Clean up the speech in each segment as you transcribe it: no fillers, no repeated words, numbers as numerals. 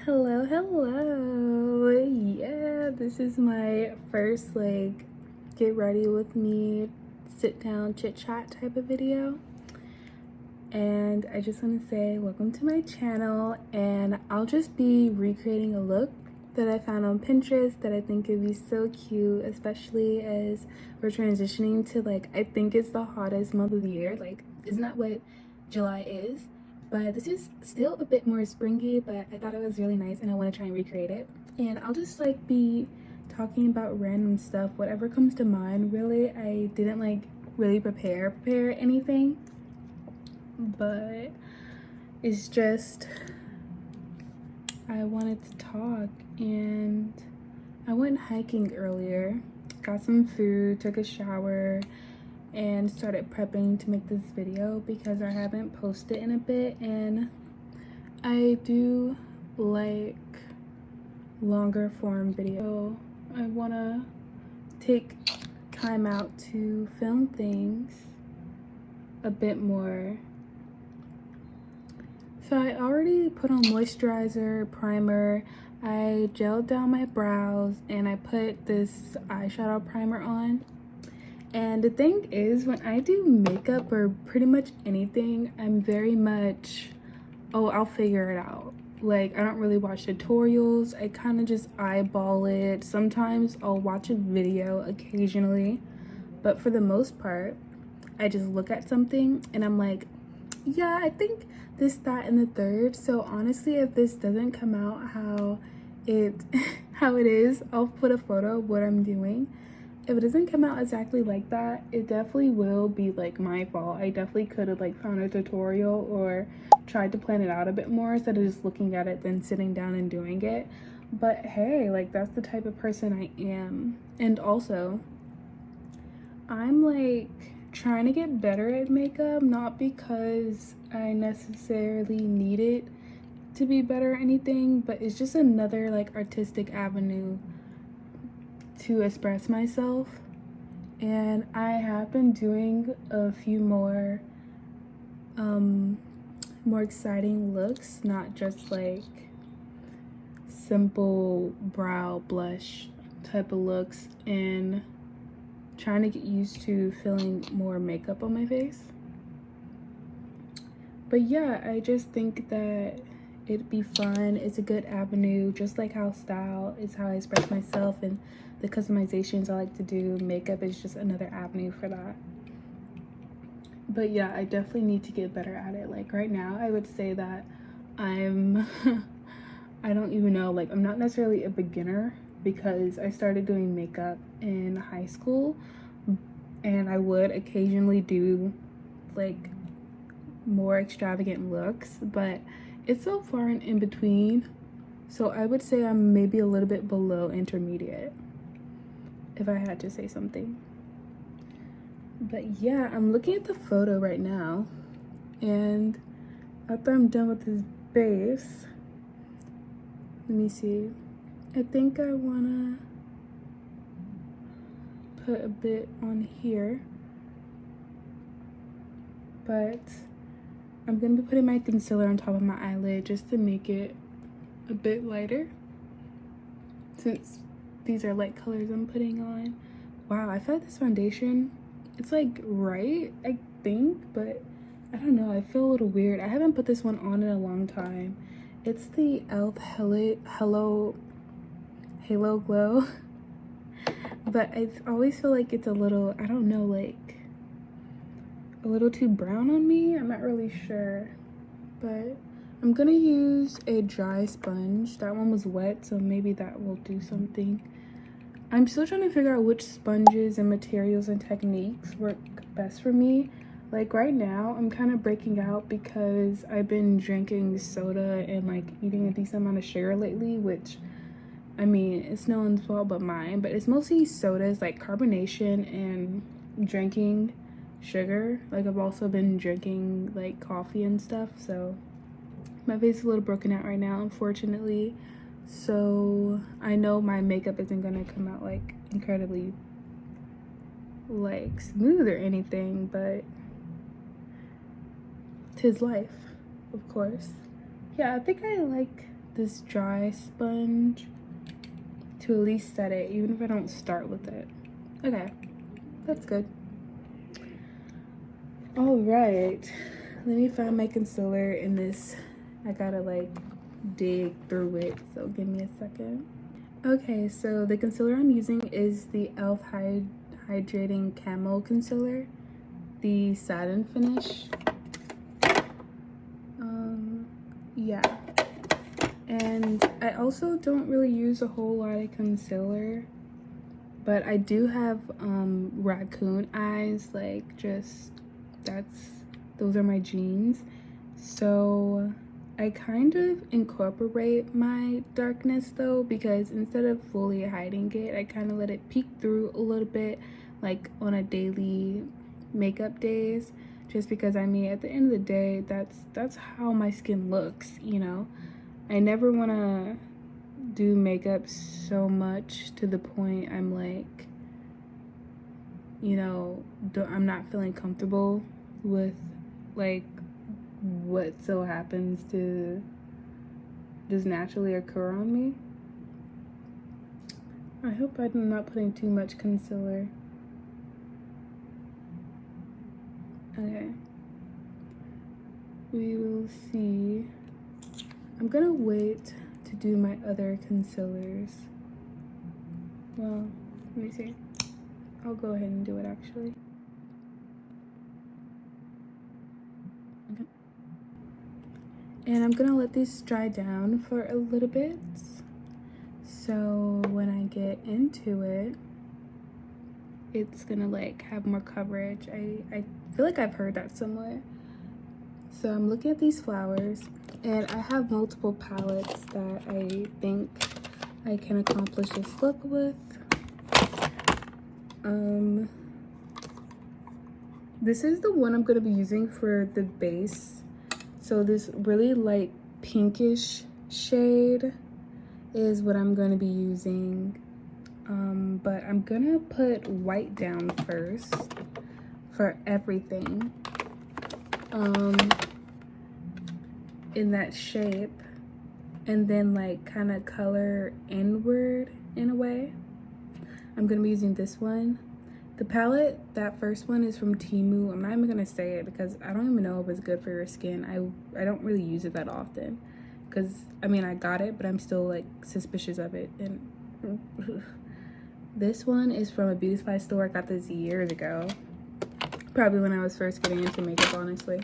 Hello. Yeah, this is my first get ready with me, sit down, chit chat type of video. And I just want to say welcome to my channel, and I'll just be recreating a look that I found on Pinterest that I think would be so cute, especially as we're transitioning to I think it's the hottest month of the year. Isn't that what July is? But this is still a bit more springy, but I thought it was really nice and I want to try and recreate it. And I'll just be talking about random stuff, whatever comes to mind. Really, I didn't really prepare anything, but it's just I wanted to talk. And I went hiking earlier, got some food, took a shower, and started prepping to make this video because I haven't posted in a bit, and I do like longer form video. I want to take time out to film things a bit more. So I already put on moisturizer, primer, I gelled down my brows, and I put this eyeshadow primer on. And the thing is, when I do makeup or pretty much anything, I'm very much, oh, I'll figure it out. I don't really watch tutorials. I kind of just eyeball it. Sometimes I'll watch a video occasionally, but for the most part, I just look at something and I'm like, yeah, I think this, that, and the third. So honestly, if this doesn't come out how it is, I'll put a photo of what I'm doing. If it doesn't come out exactly like that, it definitely will be my fault. I definitely could have found a tutorial or tried to plan it out a bit more instead of just looking at it then sitting down and doing it. But hey, that's the type of person I am. And also, I'm trying to get better at makeup, not because I necessarily need it to be better or anything, but it's just another artistic avenue to express myself. And I have been doing a few more exciting looks, not just simple brow blush type of looks, and trying to get used to feeling more makeup on my face. But yeah, I just think that it'd be fun. It's a good avenue, just like how style is how I express myself, and the customizations I like to do. Makeup is just another avenue for that. But yeah, I definitely need to get better at it. Right now, I would say that I'm I don't even know, I'm not necessarily a beginner because I started doing makeup in high school, and I would occasionally do more extravagant looks, but it's so far and in between. So I would say I'm maybe a little bit below intermediate, if I had to say something. But yeah, I'm looking at the photo right now, and after I'm done with this base, let me see. I think I wanna put a bit on here, but I'm gonna be putting my concealer on top of my eyelid just to make it a bit lighter, since these are light colors I'm putting on. Wow, I feel like this foundation, it's right, I think, but I don't know, I feel a little weird. I haven't put this one on in a long time. It's the e.l.f. Halo Glow, but I always feel it's a little, I don't know, a little too brown on me. I'm not really sure, but I'm gonna use a dry sponge. That one was wet, so maybe that will do something. I'm still trying to figure out which sponges and materials and techniques work best for me. Right now, I'm kind of breaking out because I've been drinking soda and eating a decent amount of sugar lately, which, I mean, it's no one's fault but mine, but it's mostly sodas, carbonation and drinking sugar. I've also been drinking coffee and stuff, so my face is a little broken out right now, unfortunately. So I know my makeup isn't gonna come out incredibly smooth or anything, but 'tis life, of course. Yeah, I think I like this dry sponge to at least set it, even if I don't start with it. Okay, that's good. All right, let me find my concealer in this. I gotta like dig through it, so give me a second. Okay, so the concealer I'm using is the e.l.f. Hydrating Camo Concealer, the satin finish. Yeah. And I also don't really use a whole lot of concealer, but I do have raccoon eyes, like just those are my genes. So I kind of incorporate my darkness though, because instead of fully hiding it, I kind of let it peek through a little bit, like on a daily makeup days, just because I mean at the end of the day, that's how my skin looks, you know. I never want to do makeup so much to the point I'm like, you know, I'm not feeling comfortable with like what so happens to just naturally occur on me. I hope I'm not putting too much concealer. Okay, we will see. I'm gonna wait to do my other concealers. Well, let me see. I'll go ahead and do it actually. Okay. And I'm gonna let these dry down for a little bit. So when I get into it, it's gonna like have more coverage. I feel like I've heard that somewhere. So I'm looking at these flowers, and I have multiple palettes that I think I can accomplish this look with. This is the one I'm gonna be using for the base. So this really light pinkish shade is what I'm gonna be using. But I'm gonna put white down first for everything. In that shape, and then like kind of color inward in a way. I'm gonna be using this one. The palette, that first one is from Temu. I'm not even gonna say it because I don't even know if it's good for your skin. I don't really use it that often, because I mean I got it, but I'm still like suspicious of it. And this one is from a beauty supply store. I got this years ago, probably when I was first getting into makeup, honestly.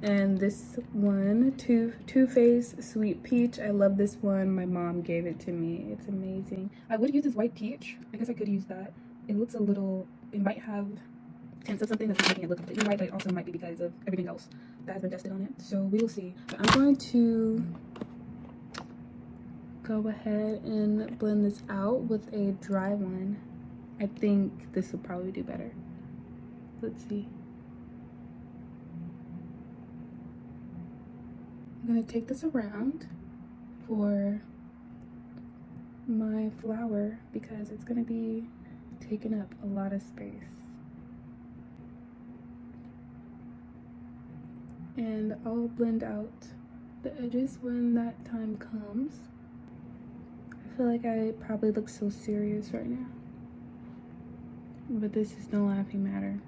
And this one, Too Faced Sweet Peach. I love this one. My mom gave it to me. It's amazing. I would use this white peach. I guess I could use that. It looks a little, it might have tints of something that's making it look completely white, but it also might be because of everything else that has been tested on it. So we will see. But I'm going to go ahead and blend this out with a dry one. I think this will probably do better. Let's see. I'm gonna take this around for my flower because it's gonna be taking up a lot of space. And I'll blend out the edges when that time comes. I feel like I probably look so serious right now, but this is no laughing matter.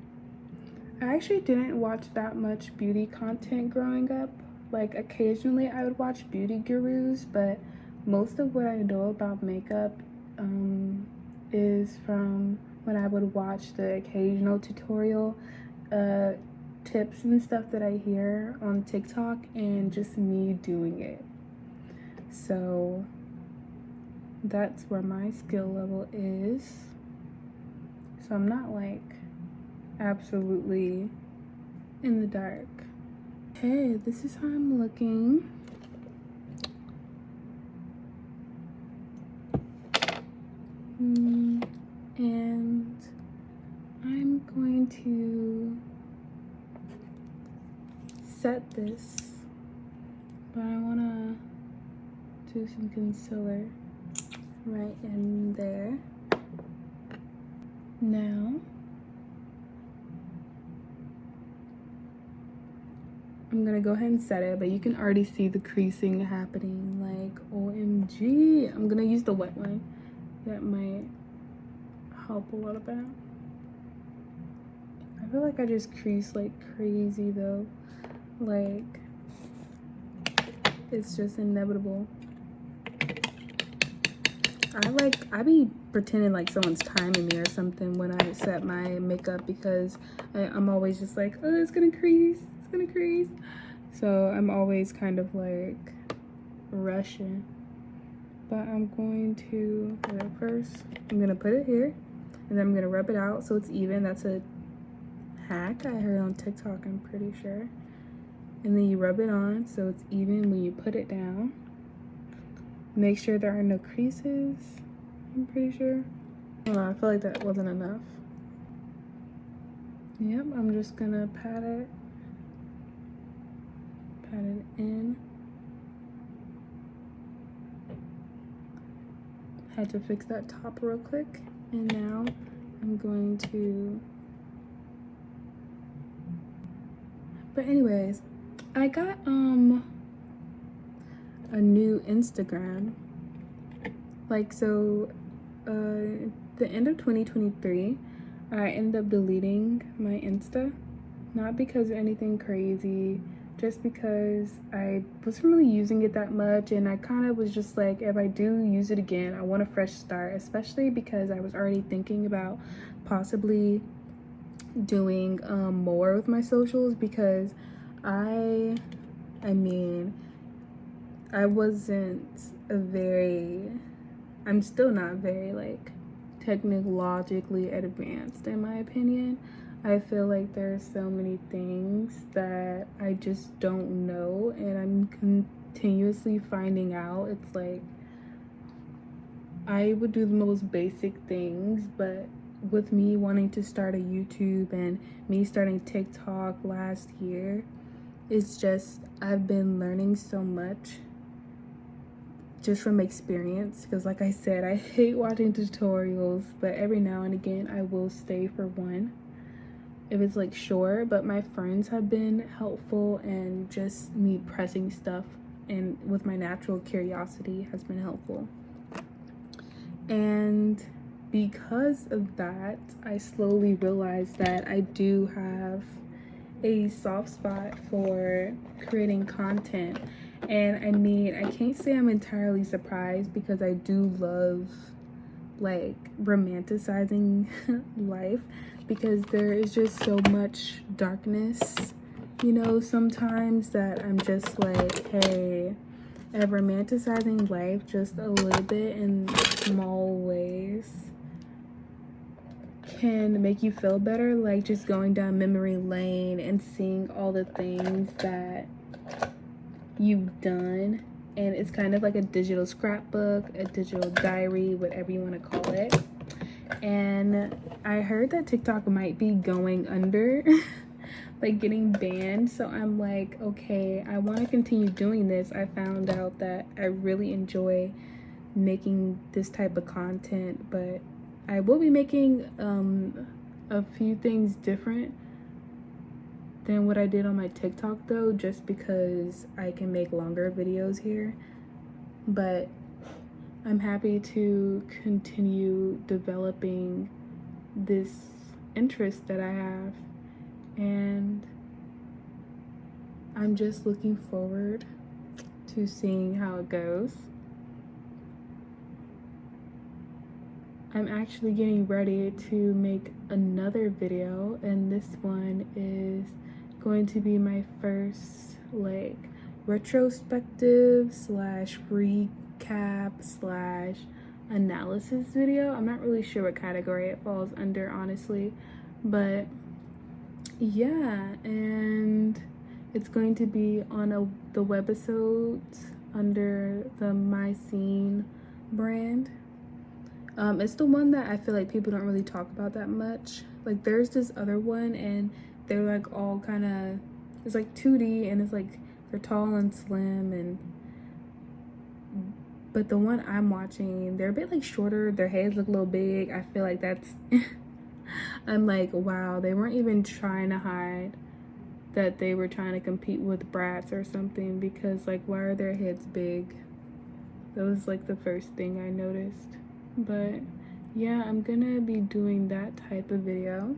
I actually didn't watch that much beauty content growing up. Like occasionally I would watch beauty gurus, but most of what I know about makeup is from when I would watch the occasional tutorial tips and stuff that I hear on TikTok, and just me doing it. So that's where my skill level is. So I'm not like absolutely in the dark. Okay, this is how I'm looking. And I'm going to set this, but I want to do some concealer right in there. Now I'm gonna go ahead and set it, but you can already see the creasing happening. Like like, OMG. I'm gonna use the wet one. That might help a little bit. I feel like I just crease like crazy though. Like, it's just inevitable. I be pretending like someone's timing me or something when I set my makeup, because I'm always just like, oh, it's gonna crease, it's gonna crease. So I'm always kind of like rushing. But I'm going to, first, I'm gonna put it here, and then I'm gonna rub it out so it's even. That's a hack I heard on TikTok, I'm pretty sure. And then you rub it on so it's even when you put it down. Make sure there are no creases, I'm pretty sure. I feel like that wasn't enough. Yep, I'm just gonna pat it in. Had to fix that top real quick. And now I'm going to, but anyways, I got a new Instagram. Like, so the end of 2023, I ended up deleting my Insta. Not because of anything crazy, just because I wasn't really using it that much, and I kind of was just like, if I do use it again, I want a fresh start, especially because I was already thinking about possibly doing more with my socials, because I mean, I wasn't I'm still not very like technologically advanced in my opinion. I feel like there's so many things that I just don't know, and I'm continuously finding out. It's like I would do the most basic things, but with me wanting to start a YouTube and me starting TikTok last year, it's just, I've been learning so much just from experience, because like I said, I hate watching tutorials, but every now and again I will stay for one if it's like short. But my friends have been helpful, and just me pressing stuff and with my natural curiosity has been helpful. And because of that, I slowly realized that I do have a soft spot for creating content. And I mean, I can't say I'm entirely surprised, because I do love like romanticizing life, because there is just so much darkness, you know, sometimes, that I'm just like, hey, and romanticizing life just a little bit in small ways can make you feel better. Like just going down memory lane and seeing all the things that you've done, and it's kind of like a digital scrapbook, a digital diary, whatever you want to call it. And I heard that TikTok might be going under like getting banned, so I'm like, okay, I want to continue doing this. I found out that I really enjoy making this type of content, but I will be making a few things different than what I did on my TikTok though, just because I can make longer videos here. But I'm happy to continue developing this interest that I have, and I'm just looking forward to seeing how it goes. I'm actually getting ready to make another video, and this one is going to be my first like retrospective slash recap slash analysis video. I'm not really sure what category it falls under, honestly, but yeah. And it's going to be on the webisodes under the MyScene brand. It's the one that I feel like people don't really talk about that much. Like there's this other one, and they're like all kind of, it's like 2D, and it's like they're tall and slim, but the one I'm watching, they're a bit like shorter, their heads look a little big. I feel like that's I'm like, wow, they weren't even trying to hide that they were trying to compete with brats or something, because like, why are their heads big? That was like the first thing I noticed. But yeah, I'm gonna be doing that type of video,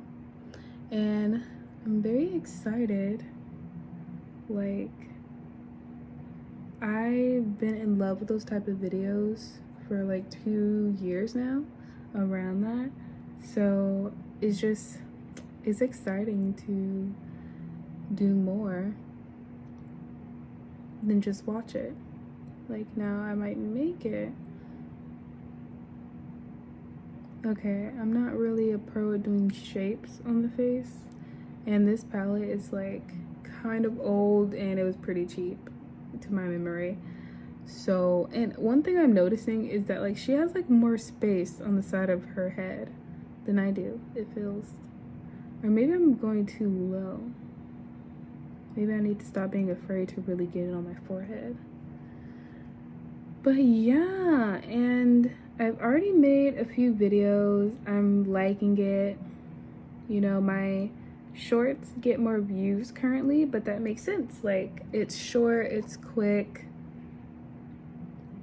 and I'm very excited. Like, I've been in love with those type of videos for like 2 years now, around that. So it's exciting to do more than just watch it. Like, now I might make it. Okay, I'm not really a pro at doing shapes on the face, and this palette is like kind of old and it was pretty cheap to my memory. So, and one thing I'm noticing is that like she has like more space on the side of her head than I do, it feels. Or maybe I'm going too low. Maybe I need to stop being afraid to really get it on my forehead. But yeah, and I've already made a few videos. I'm liking it. You know, my shorts get more views currently, but that makes sense. Like, it's short, it's quick.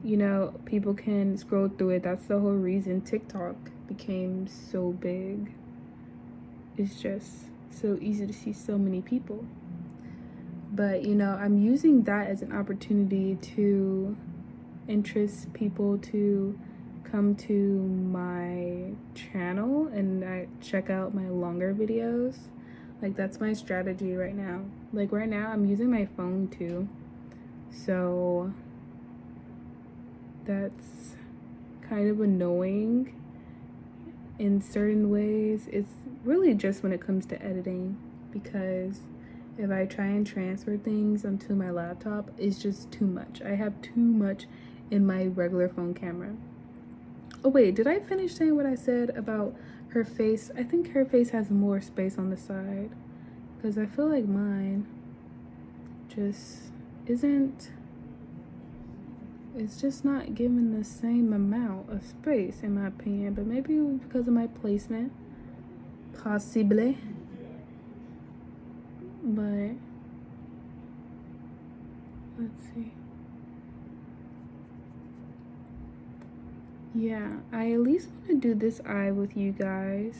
You know, people can scroll through it. That's the whole reason TikTok became so big. It's just so easy to see so many people. But, you know, I'm using that as an opportunity to interest people to come to my channel and check out my longer videos. Like, that's my strategy right now. Like, right now I'm using my phone too, so that's kind of annoying in certain ways. It's really just when it comes to editing, because if I try and transfer things onto my laptop, it's just too much. I have too much in my regular phone camera. Oh wait, did I finish saying what I said about her face? I think her face has more space on the side, because I feel like mine just isn't. It's just not given the same amount of space, in my opinion. But maybe because of my placement, possibly. But let's see. Yeah, I at least want to do this eye with you guys.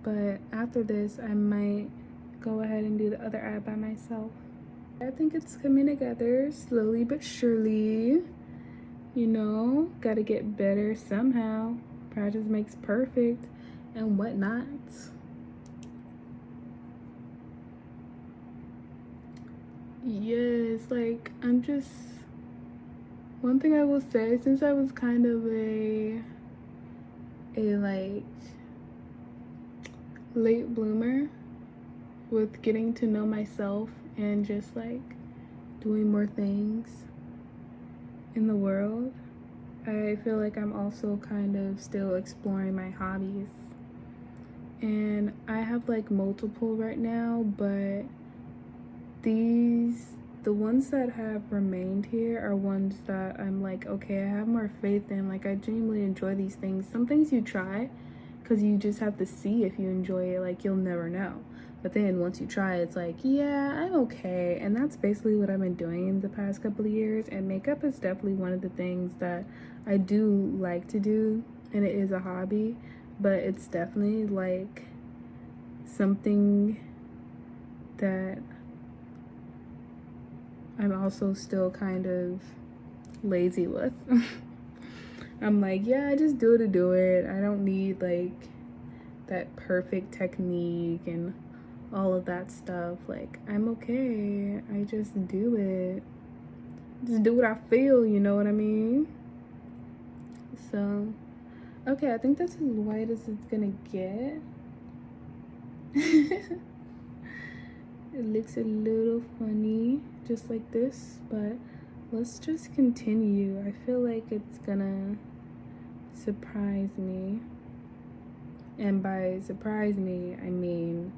But after this, I might go ahead and do the other eye by myself. I think it's coming together slowly but surely. You know, gotta get better somehow. Practice makes perfect and whatnot. Yes, like, I'm just, one thing I will say, since I was kind of a like late bloomer with getting to know myself and just like doing more things in the world, I feel like I'm also kind of still exploring my hobbies. And I have like multiple right now, but the ones that have remained here are ones that I'm like, okay, I have more faith in. Like, I genuinely enjoy these things. Some things you try because you just have to see if you enjoy it. Like, you'll never know. But then once you try, it's like, yeah, I'm okay. And that's basically what I've been doing the past couple of years. And makeup is definitely one of the things that I do like to do. And it is a hobby. But it's definitely like something that I'm also still kind of lazy with. I'm like, yeah, I just do it to do it. I don't need like that perfect technique and all of that stuff. Like, I'm okay. I just do it. Just do what I feel, you know what I mean? So, okay, I think that's as white as it's gonna get. It looks a little funny, just like this, but let's just continue. I feel like it's gonna surprise me. And by surprise me, I mean,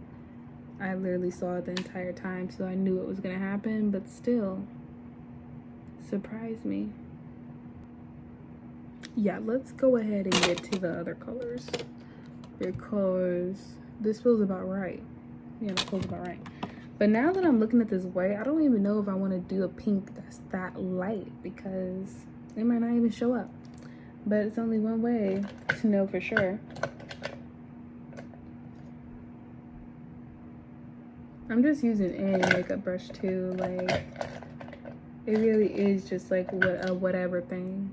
I literally saw it the entire time, so I knew it was gonna happen, but still, surprise me. Yeah, let's go ahead and get to the other colors, because this feels about right. Yeah, that feels about right. But now that I'm looking at this white, I don't even know if I want to do a pink that's that light, because it might not even show up. But it's only one way to know for sure. I'm just using any makeup brush too. Like, it really is just like a whatever thing.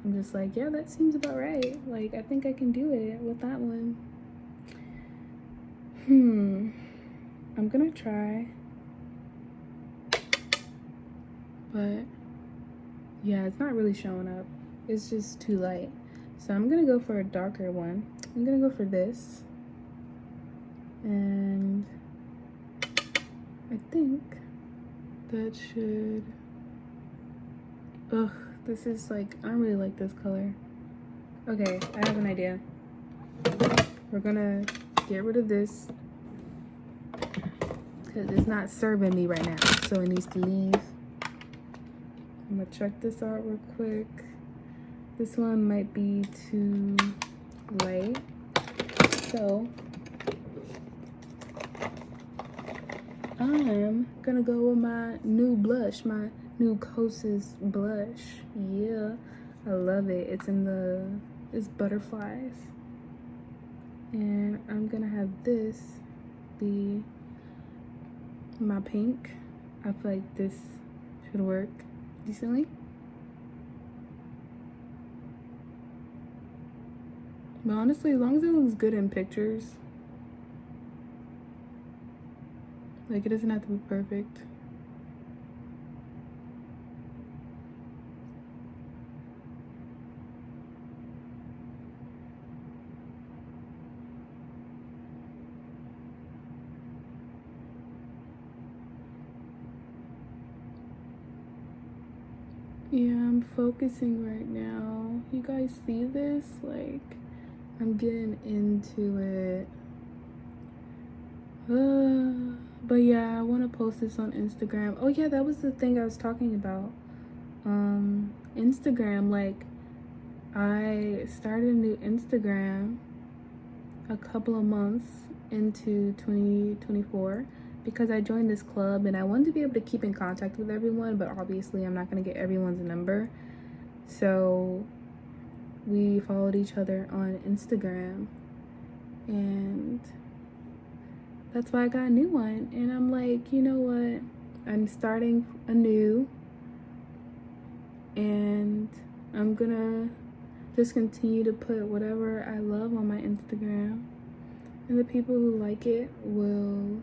I'm just like, yeah, that seems about right. Like, I think I can do it with that one. I'm gonna try. But yeah, it's not really showing up. It's just too light. So I'm gonna go for a darker one. I'm gonna go for this. And I think that should... Ugh, this is like, I don't really like this color. Okay, I have an idea. We're gonna get rid of this because it's not serving me right now, so it needs to leave. I'm gonna check this out real quick. This one might be too light, so I'm gonna go with my new blush, my new Kosas blush. Yeah, I love it. It's butterflies. And I'm gonna have this be my pink. I feel like this should work decently. But honestly, as long as it looks good in pictures, like, it doesn't have to be perfect. Yeah, I'm focusing right now. You guys see this? Like, I'm getting into it. But yeah, I want to post this on Instagram. Oh yeah, that was the thing I was talking about. Instagram, like, I started a new Instagram a couple of months into 2024 because I joined this club and I wanted to be able to keep in contact with everyone, but obviously I'm not going to get everyone's number. So we followed each other on Instagram, and that's why I got a new one. And I'm like, you know what? I'm starting anew, and I'm gonna just continue to put whatever I love on my Instagram, and the people who like it will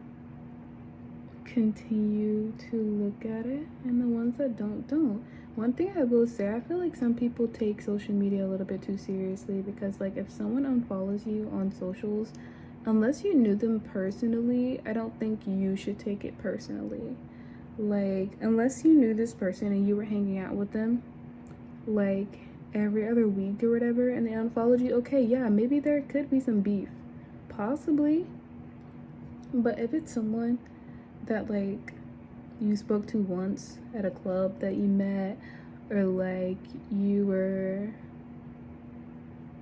continue to look at it, and the ones that don't. One thing I will say, I feel like some people take social media a little bit too seriously, because like, if someone unfollows you on socials, unless you knew them personally, I don't think you should take it personally. Like, unless you knew this person and you were hanging out with them like every other week or whatever, and they unfollowed you, okay, yeah, maybe there could be some beef, possibly. But if it's someone that like you spoke to once at a club that you met, or like you were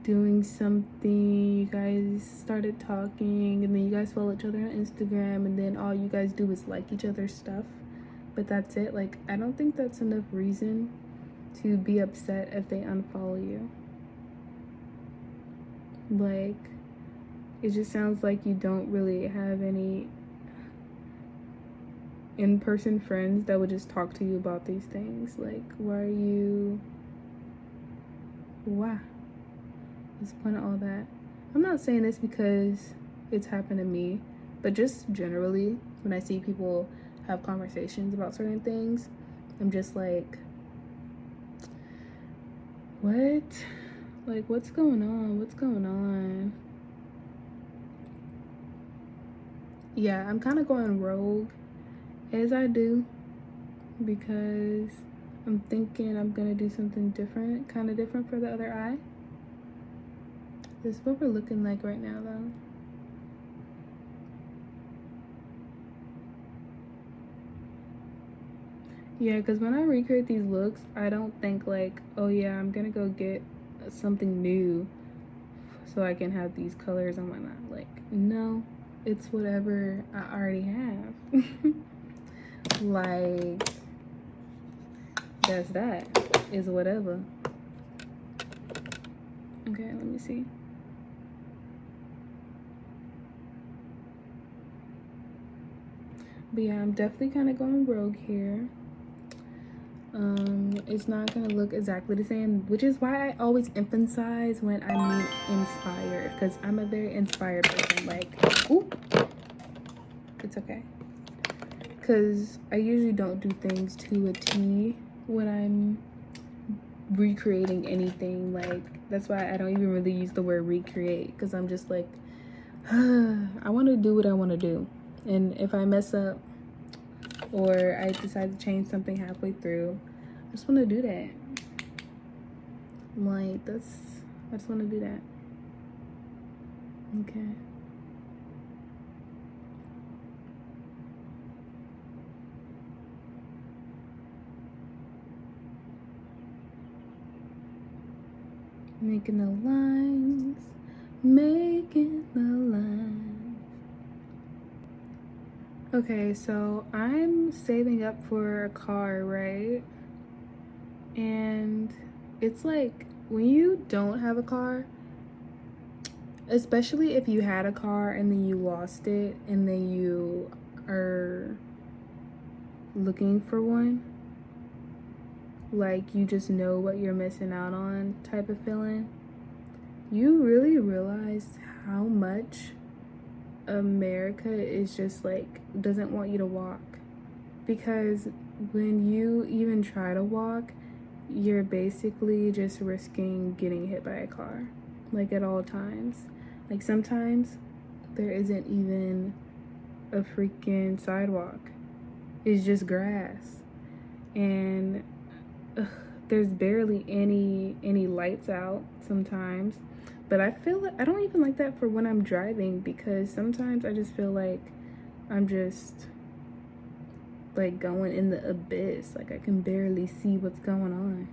doing something, you guys started talking, and then you guys follow each other on Instagram, and then all you guys do is like each other's stuff, but that's it. Like, I don't think that's enough reason to be upset if they unfollow you. Like, it just sounds like you don't really have any in-person friends that would just talk to you about these things. Like, why? What's the point of all that? I'm not saying this because it's happened to me, but just generally, when I see people have conversations about certain things, I'm just like, what? Like, what's going on? Yeah, I'm kind of going rogue, as I do, because I'm thinking I'm gonna do something different, kind of different for the other eye. This is what we're looking like right now, though. Yeah, because when I recreate these looks, I don't think like, oh yeah, I'm gonna go get something new so I can have these colors and whatnot. Like, no, it's whatever I already have. Like, that is whatever. Okay, let me see. But yeah, I'm definitely kind of going rogue here. It's not gonna look exactly the same, which is why I always emphasize when I mean inspired, because I'm a very inspired person. Like, oop, it's okay, because I usually don't do things to a T when I'm recreating anything. Like, that's why I don't even really use the word recreate, because I'm just like, I want to do what I want to do, and if I mess up or I decide to change something halfway through, I just want to do that. Like, I just want to do that. Okay. Making the lines, making the lines. Okay, so I'm saving up for a car, right? And it's like, when you don't have a car, especially if you had a car and then you lost it and then you are looking for one, like, you just know what you're missing out on type of feeling, you really realize how much America is just like, doesn't want you to walk. Because when you even try to walk, you're basically just risking getting hit by a car, like, at all times. Like, sometimes there isn't even a freaking sidewalk, it's just grass, and there's barely any lights out sometimes. But I feel like I don't even like that for when I'm driving, because sometimes I just feel like I'm just like going in the abyss. Like, I can barely see what's going on.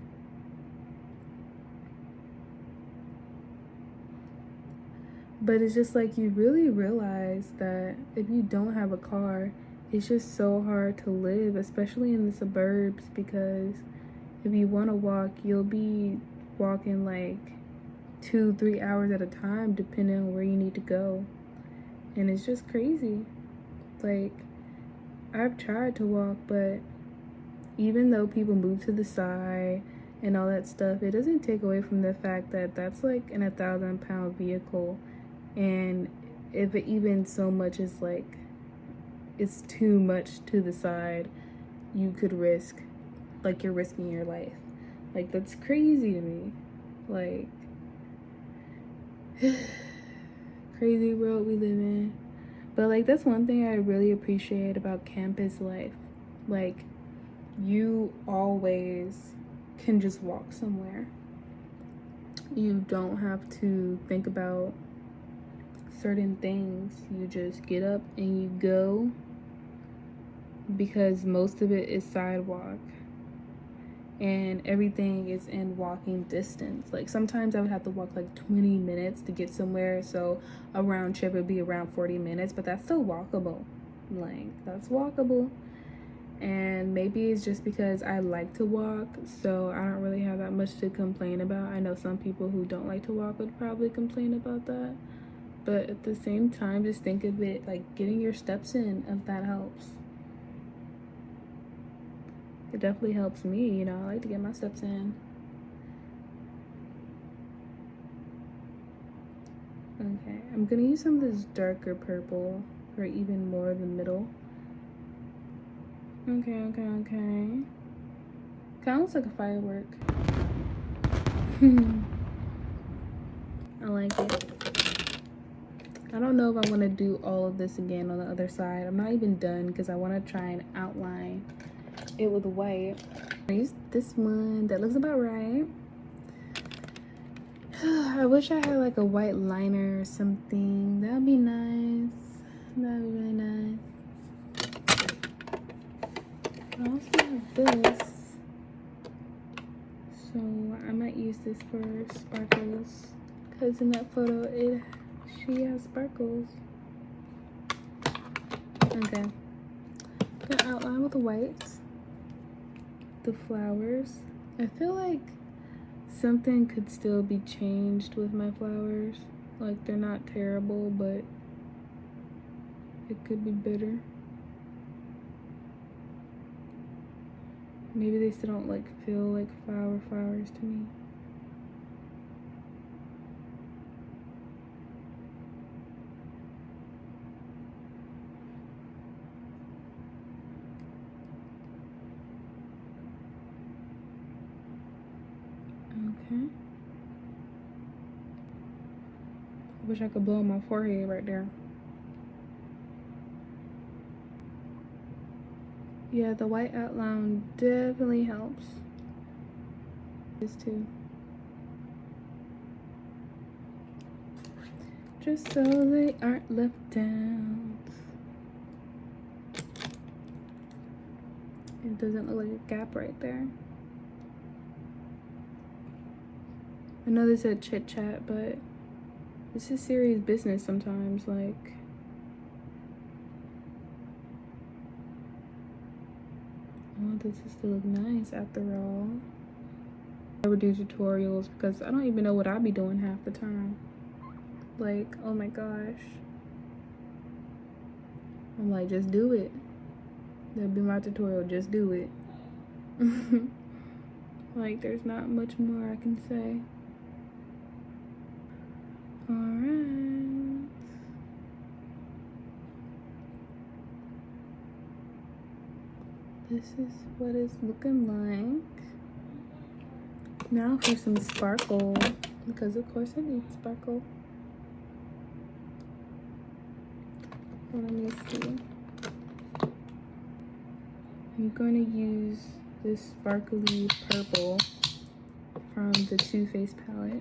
But it's just like, you really realize that if you don't have a car, it's just so hard to live, especially in the suburbs, because if you want to walk, you'll be walking like 2-3 hours at a time, depending on where you need to go. And it's just crazy. Like, I've tried to walk, but even though people move to the side and all that stuff, it doesn't take away from the fact that that's like an 1,000-pound vehicle. And if it even so much is like, it's too much to the side, you could risk, like, you're risking your life. Like, that's crazy to me. Like, crazy world we live in. But like, that's one thing I really appreciate about campus life. Like, you always can just walk somewhere. You don't have to think about certain things. You just get up and you go, because most of it is sidewalk and everything is in walking distance. Like, sometimes I would have to walk like 20 minutes to get somewhere, so a round trip would be around 40 minutes, but that's still walkable. Like, that's walkable. And maybe it's just because I like to walk, so I don't really have that much to complain about. I know some people who don't like to walk would probably complain about that, but at the same time, just think of it like getting your steps in, if that helps. It definitely helps me, you know. I like to get my steps in. Okay, I'm gonna use some of this darker purple for even more of the middle. Okay. Kind of looks like a firework. I like it. I don't know if I want to do all of this again on the other side. I'm not even done, because I want to try and outline it with white. I use this one that looks about right. I wish I had like a white liner or something. That'd be nice. That'd be really nice. I also have this, so I might use this for sparkles, because in that photo she has sparkles. Okay. Gonna outline with the whites. The flowers. I feel like something could still be changed with my flowers. Like, they're not terrible, but it could be better. Maybe they still don't like feel like flowers to me. Okay. Wish I could blow on my forehead right there. Yeah, the white outline definitely helps. This too. Just so they aren't left out. It doesn't look like a gap right there. I know they said chit chat, but this is serious business sometimes. Like, I want this to look nice after all. I never do tutorials because I don't even know what I be doing half the time. Like, oh my gosh. I'm like, just do it. That'll be my tutorial, just do it. Like, there's not much more I can say. Alright. This is what it's looking like. Now for some sparkle, because of course I need sparkle. Let me see. I'm going to use this sparkly purple from the Too Faced palette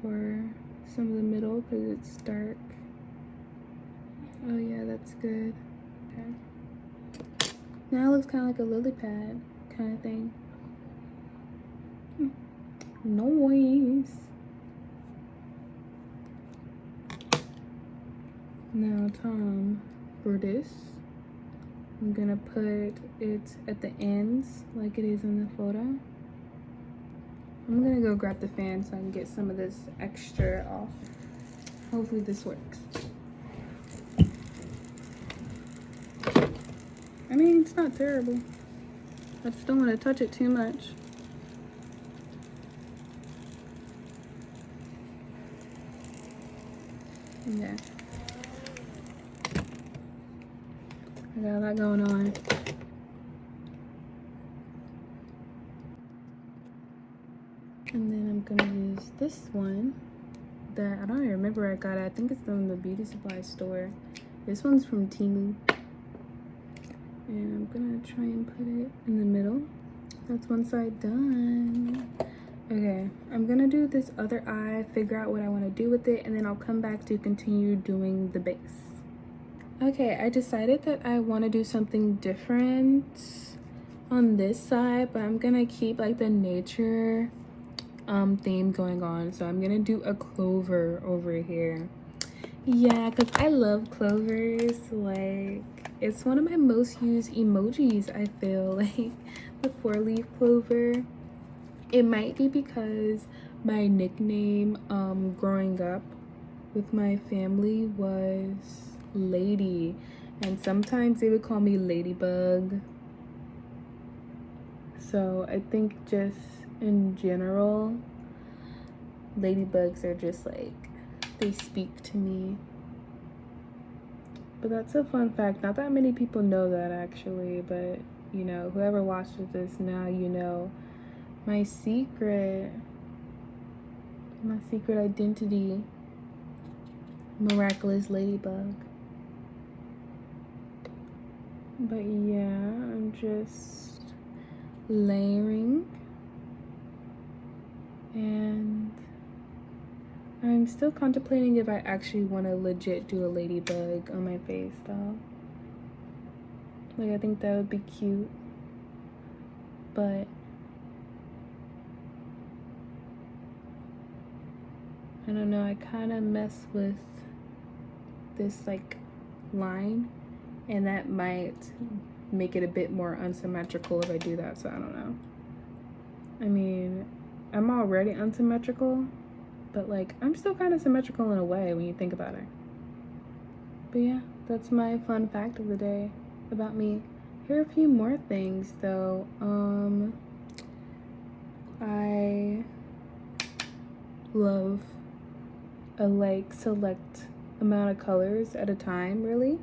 for some of the middle because it's dark. Oh yeah, that's good. Okay. Now it looks kind of like a lily pad kind of thing. Noise. Now, Tom, for this, I'm gonna put it at the ends like it is in the photo. I'm gonna go grab the fan so I can get some of this extra off. Hopefully this works. I mean, it's not terrible. I just don't want to touch it too much. Yeah. I got that going on. And then I'm gonna use this one that I don't even remember where I got it. I think it's from the beauty supply store. This one's from Temu. And I'm gonna try and put it in the middle. That's one side done. Okay, I'm gonna do this other eye, figure out what I want to do with it, and then I'll come back to continue doing the base. Okay, I decided that I want to do something different on this side, but I'm gonna keep like the nature theme going on. So I'm gonna do a clover over here. Yeah, because I love clovers. Like, it's one of my most used emojis, I feel. Like the 4-leaf clover. It might be because my nickname growing up with my family was Lady, and sometimes they would call me Ladybug. So I think just in general, ladybugs are just like, they speak to me. But that's a fun fact. Not that many people know that actually, but you know, whoever watches this now, you know my secret identity. Miraculous ladybug. But yeah, I'm just layering, and I'm still contemplating if I actually want to legit do a ladybug on my face though. Like, I think that would be cute, but I don't know, I kind of mess with this like line, and that might make it a bit more unsymmetrical if I do that, so I don't know. I mean, I'm already unsymmetrical, but like I'm still kind of symmetrical in a way when you think about it. But yeah, that's my fun fact of the day about me. Here are a few more things though. I love a like select amount of colors at a time, really.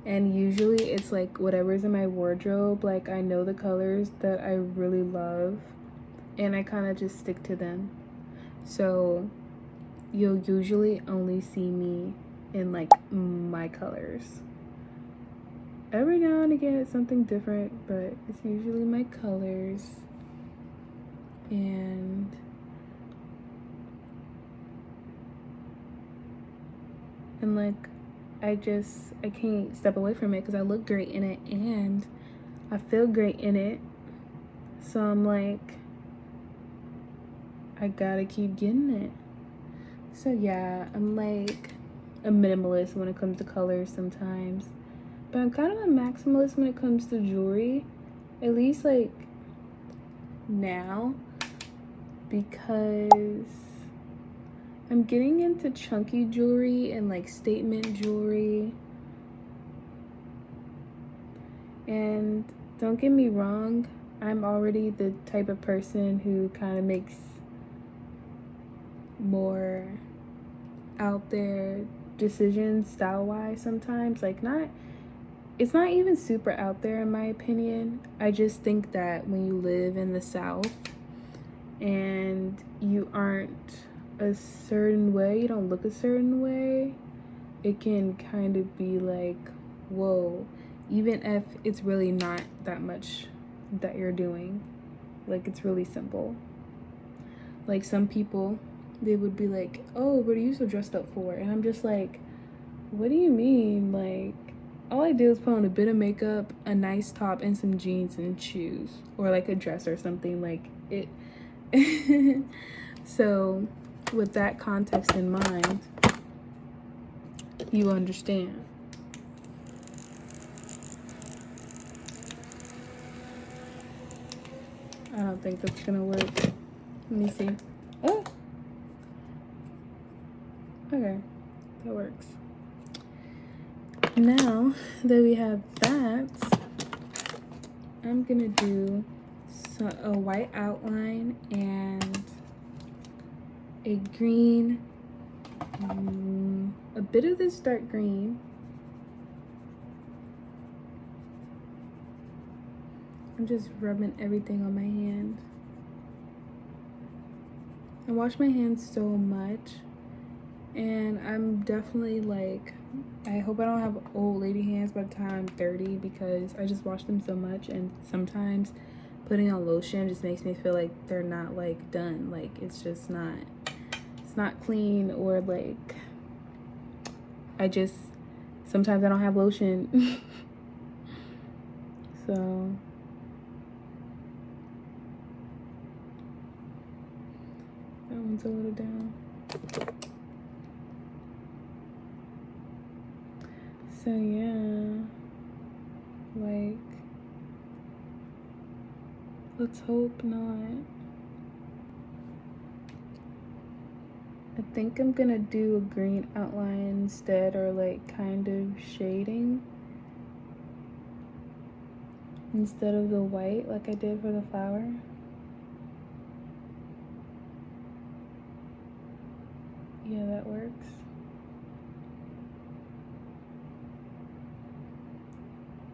And usually it's like whatever's in my wardrobe, like I know the colors that I really love and I kind of just stick to them. So you'll usually only see me in like my colors. Every now and again it's something different, but it's usually my colors. And like I can't step away from it because I look great in it and I feel great in it. So I'm like, I gotta keep getting it. So yeah, I'm like a minimalist when it comes to colors sometimes, but I'm kind of a maximalist when it comes to jewelry, at least like now, because I'm getting into chunky jewelry and like statement jewelry. And don't get me wrong, I'm already the type of person who kind of makes more out there decisions style-wise sometimes. Like it's not even super out there in my opinion. I just think that when you live in the South and you aren't a certain way, you don't look a certain way, it can kind of be like, whoa, even if it's really not that much that you're doing. Like it's really simple. Like some people, they would be like, oh, what are you so dressed up for? And I'm just like, what do you mean? Like, all I did was put on a bit of makeup, a nice top, and some jeans and shoes, or like a dress or something. Like it. So with that context in mind, you understand. I don't think that's gonna work. Let me see. Oh, okay, that works. Now that we have that, I'm gonna do a white outline and a green, a bit of this dark green. I'm just rubbing everything on my hand. I wash my hands so much, and I'm definitely like, I hope I don't have old lady hands by the time I'm 30 because I just wash them so much, and sometimes putting on lotion just makes me feel like they're not like done. Like it's not clean, or like sometimes I don't have lotion. So that one's a little down. So yeah, like, let's hope not. I think I'm gonna do a green outline instead, or like kind of shading instead of the white like I did for the flower. Yeah, that works.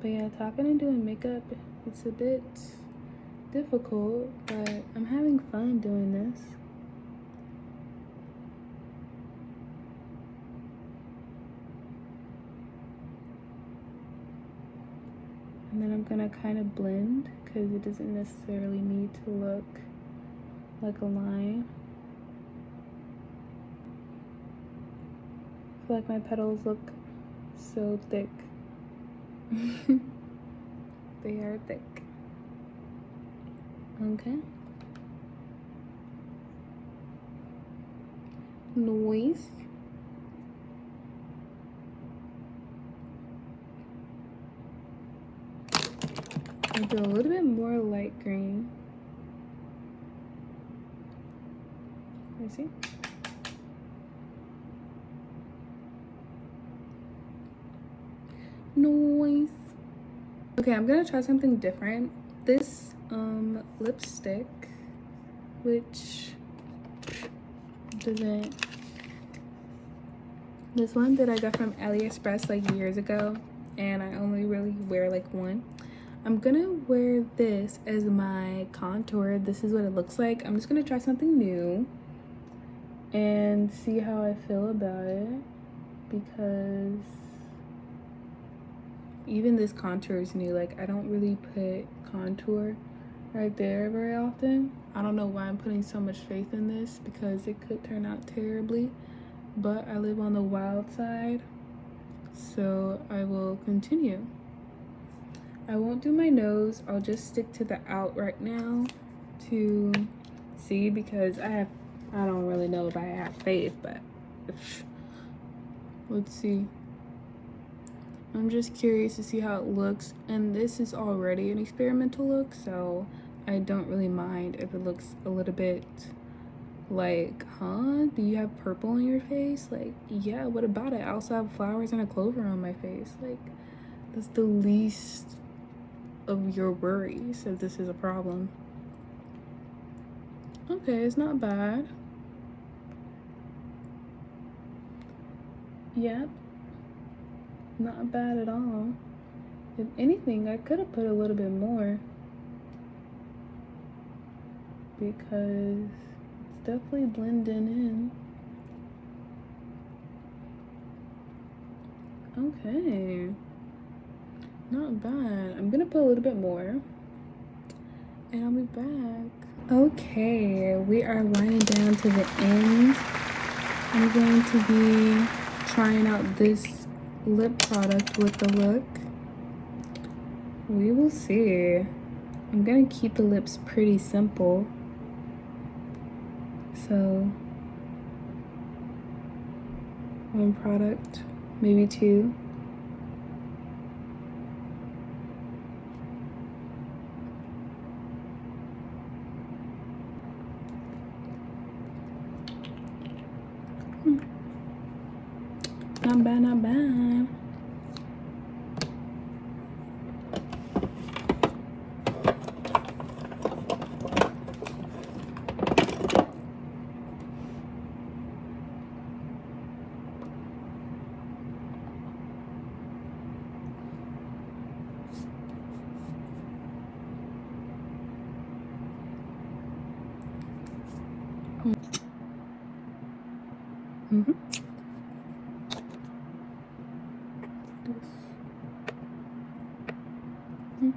But yeah, talking and doing makeup, it's a bit difficult, but I'm having fun doing this. And then I'm gonna kind of blend because it doesn't necessarily need to look like a line. I feel like my petals look so thick. They are thick. Okay. Noise. I'll do a little bit more light green. You see? Nice. Okay, I'm gonna try something different. This lipstick, which doesn't, this one that I got from AliExpress like years ago, and I only really wear like one. I'm gonna wear this as my contour. This is what it looks like. I'm just gonna try something new and see how I feel about it, because even this contour is new. Like, I don't really put contour right there very often. I don't know why I'm putting so much faith in this, because it could turn out terribly, but I live on the wild side, so I will continue. I won't do my nose. I'll just stick to the out right now to see, because I don't really know if I have faith, but let's see. I'm just curious to see how it looks, and this is already an experimental look, so I don't really mind if it looks a little bit like, huh? Do you have purple on your face? Like, yeah, what about it? I also have flowers and a clover on my face. Like, that's the least of your worries if this is a problem. Okay, it's not bad. Yep. Not bad at all. If anything, I could have put a little bit more, because it's definitely blending in. Okay. Not bad. I'm gonna put a little bit more, and I'll be back. Okay, we are winding down to the end. I'm going to be trying out this lip product with the look. We will see. I'm gonna keep the lips pretty simple, so one product, maybe two. Not bad, not bad.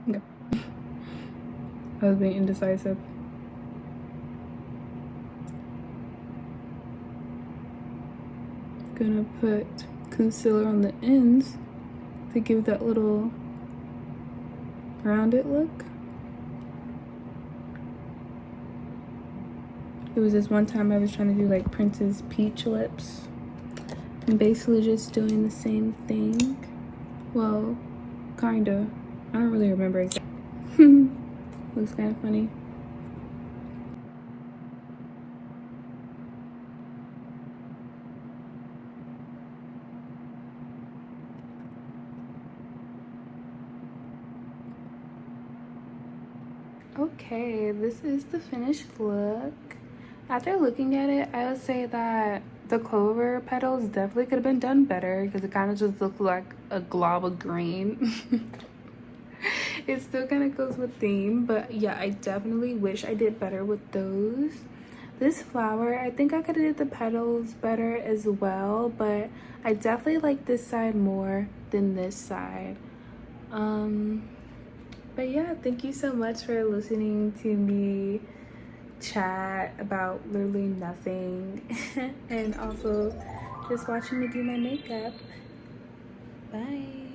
Go. I was being indecisive. Gonna put concealer on the ends to give that little rounded look. It was this one time I was trying to do like Prince's peach lips. I'm basically just doing the same thing. Well, kinda. I don't really remember exactly. Looks kind of funny. Okay, this is the finished look. After looking at it, I would say that the clover petals definitely could have been done better, because it kind of just looked like a glob of green. It still kind of goes with theme, but yeah, I definitely wish I did better with those. This flower, I think I could have did the petals better as well, but I definitely like this side more than this side. But yeah, thank you so much for listening to me chat about literally nothing and also just watching me do my makeup. Bye.